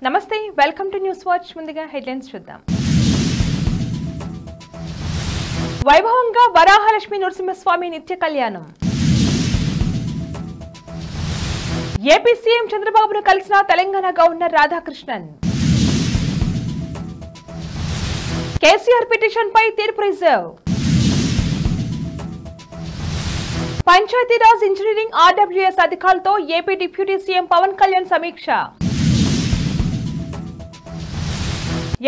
నమస్తే, welcome to news watch. ముందుగా headlines చూద్దాం. వైభవంగా వరాహలక్ష్మి నరసింహస్వామి నిత్య కళ్యాణం. ఏపీ సీఎం చంద్రబాబును కలిసిన Telangana governor Radhakrishnan. KCR petition పై తీర్పు రిజర్వ్. పంచాయతీరాజ్ ఇంజనీరింగ్ ఆర్డబ్ల్యూఎస్ అధికారులతో AP deputy CM Pawan Kalyan సమీక్ష.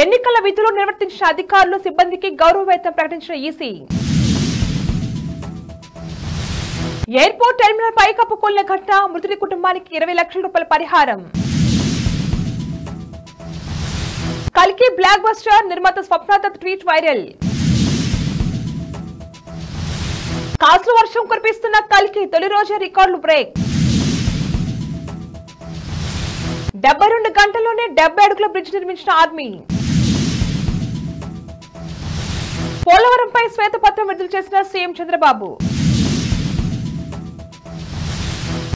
ఎన్నికల విధులు నిర్వర్తించిన అధికారులు సిబ్బందికి గౌరవ వేతనం ప్రకటించిన ఈసీ. ఎయిర్పోర్ట్ టెర్మినల్ పైకప్పు కూలిన ఘటన, మృతుడి కుటుంబానికి 20 లక్షల రూపాయల పరిహారం. కల్కి బ్లాక్ బస్టర్ నిర్మాత స్వప్నదత్ ట్వీట్ వైరల్. కాసుల వర్షం కురిపిస్తున్న కల్కి, తొలి రోజు రికార్డులు బ్రేక్. 72 గంటల్లోనే 70 అడుగుల బ్రిడ్జ్ నిర్మించిన ఆర్మీ. పోలవరంపై శ్వేతపత్రం విడుదల చేసిన సీఎం చంద్రబాబు.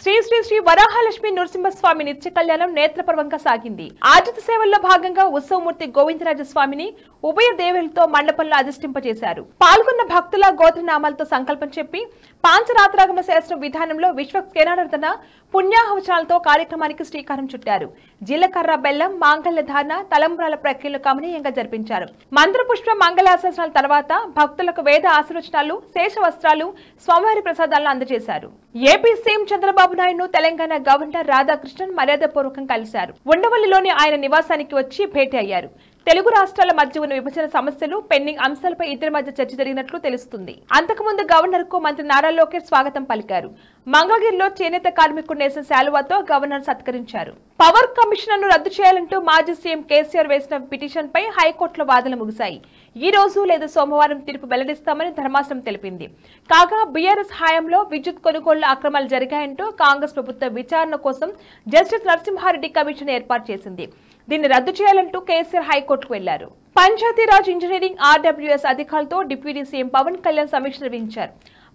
శ్రీ శ్రీ శ్రీ వరాహలక్ష్మి నరసింహస్వామి నిత్య కళ్యాణం నేత్రపర్వంగా సాగింది. ఆర్జిత సేవల్లో భాగంగా ఉత్సవమూర్తి గోవిందరాజస్వామిని ఉభయ దేవులతో మండపంలో అధిష్టింపజేశారు. పాల్గొన్న భక్తుల గోత్రనామాలతో సంకల్పం చెప్పి పాంచరాత్రాగమ శాస్త్రం విధానంలో విశ్వకేనార్థన పుణ్యాహవచనాలతో కార్యక్రమానికి శ్రీకారం చుట్టారు. జీలకర్ర, బెల్లం, మాంగళ్య ధారణ, తలంబ్రాల ప్రక్రియలు కమనీయంగా జరిపించారు. మంత్రపుష్ప మంగళాశాసనాల తర్వాత భక్తులకు వేద ఆశీర్వచనాలు, శేష వస్త్రాలు, స్వామివారి ప్రసాదాలను అందజేశారు. ఏపీ సీఎం చంద్రబాబు నాయుడును తెలంగాణ గవర్నర్ రాధాకృష్ణన్ మర్యాదపూర్వకంగా కలిశారు. ఉండవల్లిలోని ఆయన నివాసానికి వచ్చి భేటీ అయ్యారు. తెలుగు రాష్ట్రాల మధ్య ఉన్న విభజన సమస్యలు, పెండింగ్ అంశాలపై ఇద్దరి మధ్య చర్చ జరిగినట్లు తెలుస్తుంది. అంతకుముందు గవర్నర్ కు మంత్రి నారా లోకేష్ స్వాగతం పలికారు. మంగళగిరిలో చేనేత కార్మికుడు నేసిన శాలువాతో గవర్నర్ సత్కరించారు. పవర్ కమిషనర్ ను రద్దు చేయాలంటూ మాజీ సీఎం కేసీఆర్ వేసిన పిటిషన్ పై హైకోర్టులో వాదనలు ముగిశాయి. ఈ రోజు లేదా సోమవారం తీర్పు వెల్లడిస్తామని ధర్మాసనం తెలిపింది. కాగా బీఆర్ఎస్ హయాంలో విద్యుత్ కొనుగోళ్ల అక్రమాలు జరిగాయంటూ కాంగ్రెస్ ప్రభుత్వ విచారణ కోసం జస్టిస్ నరసింహారెడ్డి కమిషన్ ఏర్పాటు చేసింది. దీన్ని రద్దు చేయాలంటూ కేసీఆర్ హైకోర్టుకు వెళ్లారు. పంచాయతీరాజ్ ఇంజనీరింగ్ ఆర్డబ్ల్యూఎస్ అధికారులతో డిప్యూటీ సీఎం పవన్ కళ్యాణ్ సమీక్ష నిర్వహించారు.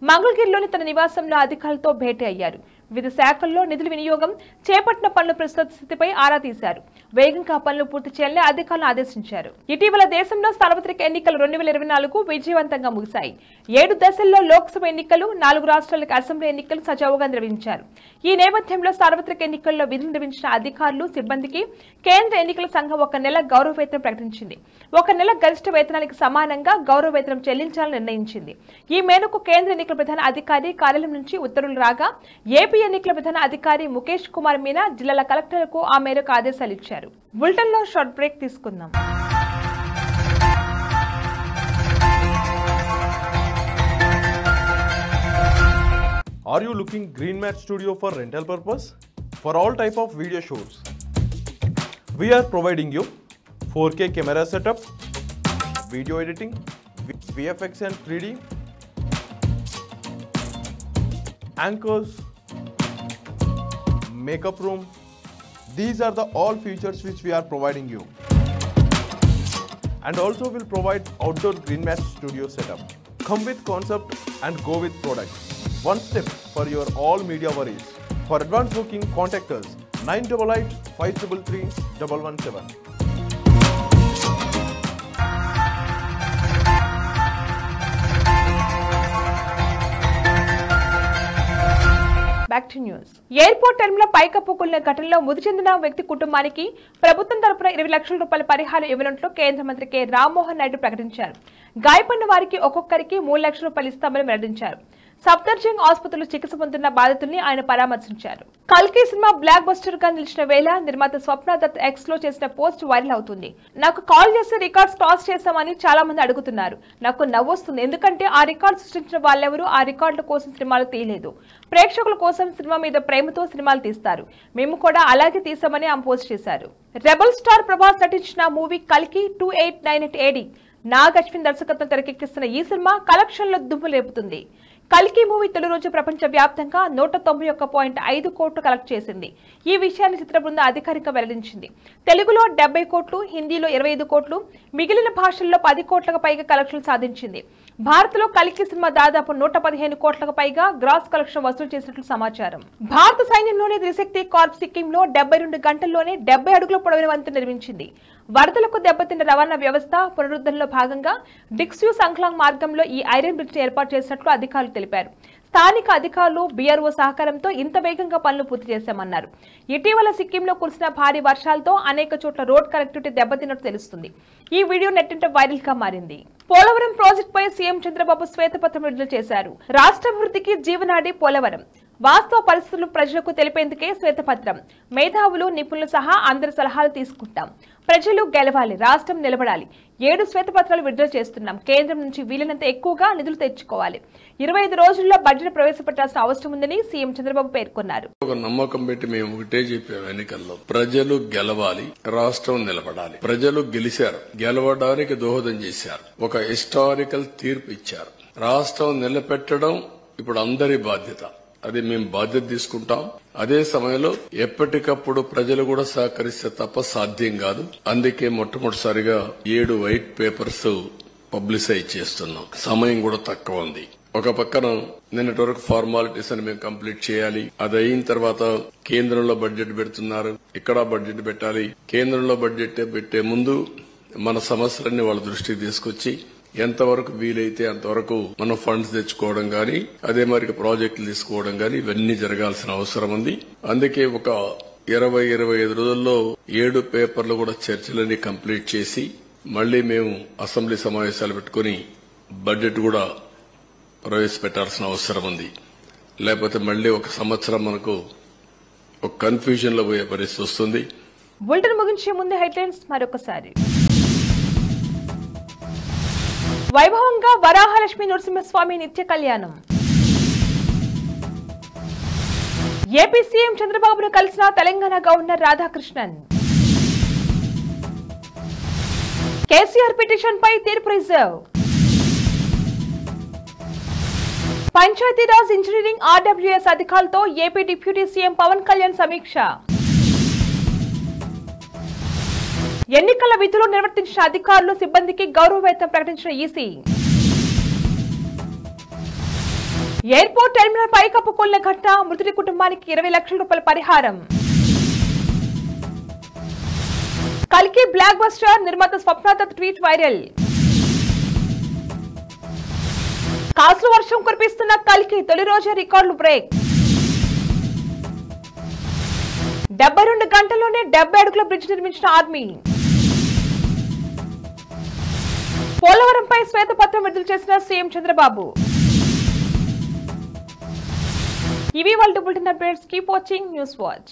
మంగళగిరిలోని తన నివాసంలో అధికారులతో భేటీ అయ్యారు. వివిధ శాఖల్లో నిధుల వినియోగం, చేపట్టిన పనుల ప్రస్తుత స్థితిపై ఆరా తీశారు. వేగంగా పనులు పూర్తి చేయాలని అధికారులను ఆదేశించారు. ఇటీవల దేశంలో సార్వత్రిక ఎన్నికలు 2024 విజయవంతంగా ముగిశాయి. 7 దశల్లో లోక్సభ ఎన్నికలు, 4 రాష్ట్రాలకు అసెంబ్లీ ఎన్నికలు సజావుగా నిర్వహించారు. ఈ నేపథ్యంలో సార్వత్రిక ఎన్నికల్లో విధులు నిర్వహించిన అధికారులు, సిబ్బందికి కేంద్ర ఎన్నికల సంఘం 1 నెల గౌరవ వేతనం ప్రకటించింది. 1 నెల గరిష్ట వేతనానికి సమానంగా గౌరవ వేతనం చెల్లించాలని నిర్ణయించింది. ఈ మేరకు కేంద్ర ఎన్నికల ప్రధాన అధికారి కార్యాలయం నుంచి ఉత్తర్వులు రాగా ఏపీ ఎన్నికల ప్రధాన అధికారి ముఖేష్ కుమార్ మీనా జిల్లాల కలెక్టర్లకు ఆ మేరకు ఆదేశాలు ఇచ్చారు. బులెటిన్ లో షార్ట్ బ్రేక్ తీసుకుందాం. Are you looking Green Mat Studio for rental purpose? For all type of video shoots, we are providing you 4K camera setup, video editing, VFX and 3D, anchors, makeup room. These are the all features which we are providing you. And also will provide outdoor Green Mat Studio setup. Come with concept and go with product. One step for your all media worries. For advance booking, contact us 988 533 117. Back to news. Airport terminal పైకప్పు కూలిన ఘటనలో మృతి చెందిన వ్యక్తి కుటుంబానికి ప్రభుత్వం తరపున 20 లక్షల రూపాయల పరిహారం ఇవ్వనున్నట్లు కేంద్ర మంత్రి కె రామ్మోహన్ నాయుడు ప్రకటించారు. గాయపడిన వారికి ఒక్కొక్కరికి 3 లక్షల రూపాయలు ఇస్తామని వెల్లడించారు. సఫ్దర్జంగ్ ఆసుపత్రిలో చికిత్స పొందుతున్న బాధితుల్ని ఆయన పరామర్శించారు. కల్కి సినిమా బ్లాక్ బస్టర్ గా నిలిచిన వేళ నిర్మాత స్వప్నదత్ ఎక్స్ లో చేసిన పోస్ట్ వైరల్ అవుతుంది. నాకు కాల్ చేసి రికార్డ్స్ క్రాస్ చేశామని చాలా మంది అడుగుతున్నారు. నాకు నవ్వొస్తుంది, ఎందుకంటే ఆ రికార్డు సృష్టించిన వాళ్ళెవరూ ఆ రికార్డుల కోసం సినిమాలు తీయలేదు. ప్రేక్షకుల కోసం సినిమా మీద ప్రేమతో సినిమాలు తీస్తారు. మేము కూడా అలాగే తీసామని ఆమె పోస్ట్ చేశారు. రెబల్ స్టార్ ప్రభాస్ నటించిన మూవీ కల్కి 2898 AD నాగ్ అశ్విన్ దర్శకత్వం తెరకెక్కిస్తున్న ఈ సినిమా కలెక్షన్లో దుమ్ము లేపుతుంది. కల్కి మూవీ తొలి రోజు ప్రపంచ వ్యాప్తంగా 191.5 కోట్లు కలెక్ట్ చేసింది. ఈ విషయాన్ని చిత్ర బృందం అధికారికంగా వెల్లడించింది. తెలుగులో 70 కోట్లు, హిందీలో 25 కోట్లు, మిగిలిన భాషల్లో 10 కోట్లకు పైగా కలెక్షన్లు సాధించింది. భారత్లో కల్కి సినిమా దాదాపు 115 కోట్లకు పైగా గ్రాస్ కలెక్షన్ వసూలు చేసినట్లు సమాచారం. భారత సైన్యంలోని త్రిశక్తి కార్ప్స్ సిక్కింలో 72 గంటల్లోనే 70 అడుగుల పొడవైన వంతెన నిర్మించింది. వరదలకు దెబ్బతిన్న రవాణా వ్యవస్థ పునరుద్ధరణలో భాగంగా డిక్స్యూ సంక్లాంగ్ మార్గంలో ఈ ఐరన్ బ్రిడ్జ్ ఏర్పాటు చేసినట్లు అధికారులు తెలిపారు. స్థానిక అధికారులు బీఆర్ఓ సహకారంతో ఇంత వేగంగా పనులు పూర్తి చేశామన్నారు. ఇటీవల సిక్కింలో కురిసిన భారీ వర్షాలతో అనేక చోట్ల రోడ్ కనెక్టివిటీ దెబ్బతిన్నట్టు తెలుస్తుంది. ఈ వీడియో నెట్టింట వైరల్ గా మారింది. పోలవరం ప్రాజెక్టుపై సీఎం చంద్రబాబు శ్వేతపత్రం విడుదల చేశారు. రాష్ట్ర అభివృద్ధికి జీవనాడి పోలవరం. వాస్తవ పరిస్థితులు ప్రజలకు తెలిపేందుకే శ్వేతపత్రం. మేధావులు, నిపుణులు సహా అందరి సలహాలు తీసుకుంటాం. ప్రజలు గెలవాలి, రాష్ట్రం నిలబడాలి. 7 శ్వేతపత్రాలు విడుదల చేస్తున్నాం. కేంద్రం నుంచి వీలైనంత ఎక్కువగా నిధులు తెచ్చుకోవాలి. 25 రోజుల్లో బడ్జెట్ ప్రవేశపెట్టాల్సిన అవసరం ఉందని సీఎం చంద్రబాబు పేర్కొన్నారు. ఒక నమ్మకం పెట్టి మేము ఒకటే చెప్పాము, ఎన్నికల్లో ప్రజలు గెలవాలి, రాష్ట్రం నిలబడాలి. ప్రజలు గెలిచారు, గెలవడానికి దోహదం చేశారు, ఒక హిస్టారికల్ తీర్పు ఇచ్చారు. రాష్ట్రం నిలబెట్టడం ఇప్పుడు అందరి బాధ్యత. అది మేము బాధ్యత తీసుకుంటాం. అదే సమయంలో ఎప్పటికప్పుడు ప్రజలు కూడా సహకరిస్తే తప్ప సాధ్యం కాదు. అందుకే మొట్టమొదటిసారిగా 7 వైట్ పేపర్స్ పబ్లిసైజ్ చేస్తున్నాం. సమయం కూడా తక్కువ ఉంది. ఒక పక్కన నిన్నటి వరకు ఫార్మాలిటీస్ అని మేము కంప్లీట్ చేయాలి. అది అయిన తర్వాత కేంద్రంలో బడ్జెట్ పెడుతున్నారు, ఇక్కడ బడ్జెట్ పెట్టాలి. కేంద్రంలో బడ్జెట్ పెట్టే ముందు మన సమస్యలన్నీ వాళ్ళ దృష్టికి తీసుకొచ్చి ఎంతవరకు వీలైతే అంతవరకు మనం ఫండ్స్ తెచ్చుకోవడం గాని, అదే మరి ప్రాజెక్టులు తీసుకోవడం గాని, ఇవన్నీ జరగాల్సిన అవసరం ఉంది. అందుకే ఒక 20-25 రోజుల్లో 7 పేపర్లు కూడా చర్చలన్నీ కంప్లీట్ చేసి మళ్లీ మేము అసెంబ్లీ సమావేశాలు పెట్టుకుని బడ్జెట్ కూడా ప్రవేశపెట్టాల్సిన అవసరం ఉంది. లేకపోతే మళ్లీ ఒక సంవత్సరం మనకు ఒక కన్ఫ్యూజన్ లో పోయే పరిస్థితి వస్తుంది. బులెటిన్ ముగించే ముందు హెడ్లైన్స్ మరొకసారి. వైభవంగా వరాహలక్ష్మి నరసింహస్వామి నిత్య కళ్యాణం. ఏపీ సీఎం చంద్రబాబును కలిసిన Telangana governor Radhakrishnan. KCR petition పై తీర్పు రిజర్వ్. పంచాయతీరాజ్ ఇంజనీరింగ్ ఆర్డబ్ల్యూఎస్ అధికారులతో AP deputy CM Pawan Kalyan సమీక్ష. ఎన్నికల విధులు నిర్వర్తించిన అధికారులు, సిబ్బందికి గౌరవ వేతనం ప్రకటించిన ఈసీ. ఎయిర్పోర్ట్ టెర్మినల్ పైకప్పు కూలిన ఘటన, మృతుడి కుటుంబానికి 20 లక్షల రూపాయల పరిహారం. కల్కి బ్లాక్ బస్టర్, నిర్మాత స్వప్నదత్ ట్వీట్ వైరల్. కాసుల వర్షం కురిపిస్తున్న కల్కి, తొలి రోజే రికార్డులు బ్రేక్. 72 గంటల్లోనే 70 అడుగుల బ్రిడ్జ్ నిర్మించిన ఆర్మీ. పోలవరంపై శ్వేతపత్రం విడుదల చేసిన సీఎం చంద్రబాబు. ఇవి వాళ్ళ bulletin updates. Keep watching news watch.